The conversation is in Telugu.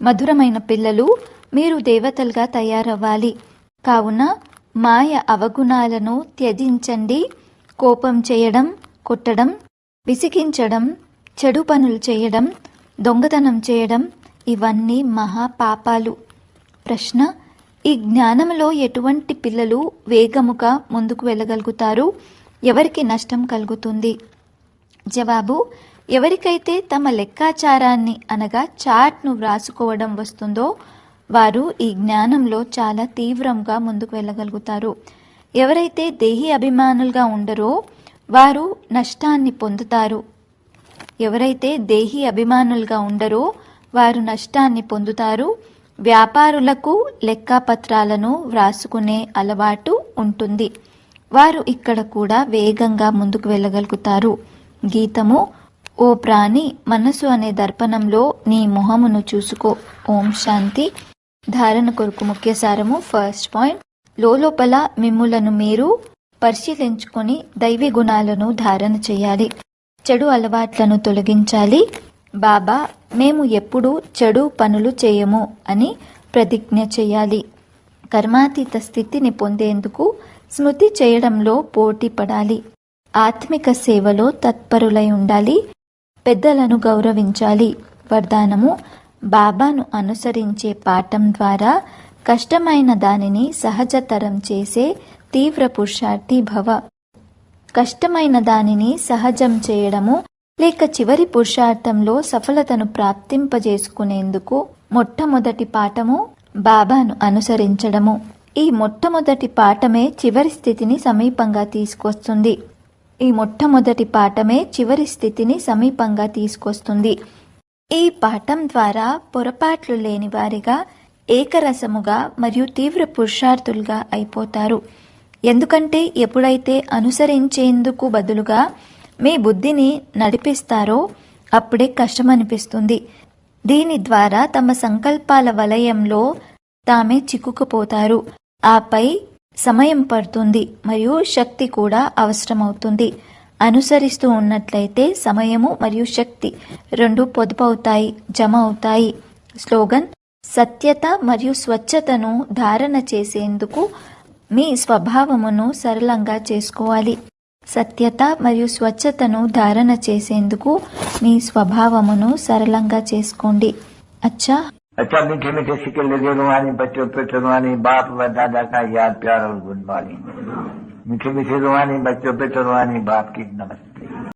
మధురమైన పిల్లలు, మీరు దేవతలుగా తయారవ్వాలి. కావున మాయ అవగుణాలను త్యజించండి. కోపం చేయడం, కొట్టడం, విసిగించడం, చెడు పనులు చేయడం, దొంగతనం చేయడం ఇవన్నీ మహాపాపాలు. ప్రశ్న: ఈ జ్ఞానంలో ఎటువంటి పిల్లలు వేగముగా ముందుకు వెళ్ళగలుగుతారు? ఎవరికి నష్టం కలుగుతుంది? జవాబు: ఎవరికైతే తమ లెక్కాచారాన్ని అనగా చార్ట్ను వ్రాసుకోవడం వస్తుందో వారు ఈ జ్ఞానంలో చాలా తీవ్రంగా ముందుకు వెళ్ళగలుగుతారు. ఎవరైతే దేహి అభిమానులుగా ఉండరో వారు నష్టాన్ని పొందుతారు. ఎవరైతే దేహి అభిమానులుగా ఉండరో వారు నష్టాన్ని పొందుతారు. వ్యాపారులకు లెక్కాపత్రాలను వ్రాసుకునే అలవాటు ఉంటుంది. వారు ఇక్కడ కూడా వేగంగా ముందుకు వెళ్ళగలుగుతారు. గీతము: ఓ ప్రాణి, మనసు అనే దర్పణంలో నీ మొహమును చూసుకో. ఓం శాంతి. ధారణ కొరకు ముఖ్య సారము. ఫస్ట్ పాయింట్: లోపల మిమ్ములను మీరు పరిశీలించుకొని దైవీ గుణాలను ధారణ చేయాలి. చెడు అలవాట్లను తొలగించాలి. బాబా, మేము ఎప్పుడూ చెడు పనులు చేయము అని ప్రతిజ్ఞ చేయాలి. కర్మాతీత స్థితిని పొందేందుకు స్మృతి చేయడంలో పోటీ పడాలి. ఆత్మిక సేవలో తత్పరులై ఉండాలి. పెద్దలను గౌరవించాలి. వరదానము: బాబాను అనుసరించే పాఠం ద్వారా కష్టమైన దానిని సహజతరం చేసే తీవ్ర పురుషార్థి భవ. కష్టమైన దానిని సహజం చేయడము లేక చివరి పురుషార్థంలో సఫలతను ప్రాప్తింపజేసుకునేందుకు మొట్టమొదటి పాఠము బాబాను అనుసరించడము. ఈ మొట్టమొదటి పాఠమే చివరి స్థితిని సమీపంగా తీసుకొస్తుంది. ఈ పాఠం ద్వారా పొరపాట్లు లేని వారిగా ఏకరసముగా మరియు తీవ్ర పురుషార్థులుగా అయిపోతారు. ఎందుకంటే ఎప్పుడైతే అనుసరించేందుకు బదులుగా మీ బుద్ధిని నడిపిస్తారో అప్పుడే కష్టమనిపిస్తుంది. దీని ద్వారా తమ సంకల్పాల వలయంలో తామే చిక్కుకుపోతారు. ఆపై సమయం పడుతుంది మరియు శక్తి కూడా అవసరమవుతుంది. అనుసరిస్తూ ఉన్నట్లయితే సమయము మరియు శక్తి రెండు పొదుపవుతాయి, జమ అవుతాయి. స్లోగన్: సత్యత మరియు స్వచ్ఛతను ధారణ చేసేందుకు మీ స్వభావమును సరళంగా చేసుకోవాలి. సత్యత మరియు స్వచ్ఛతను ధారణ చేసేందుకు మీ స్వభావమును సరళంగా చేసుకోండి. अच्छा मीठे मीठे सिक्के लगे रुहानी बच्चों पे रुहानी बाप व दादा का याद प्यार और गुड मॉर्निंग। मीठे मीठे रुहानी बच्चों पे रुहानी बाप की नमस्ते।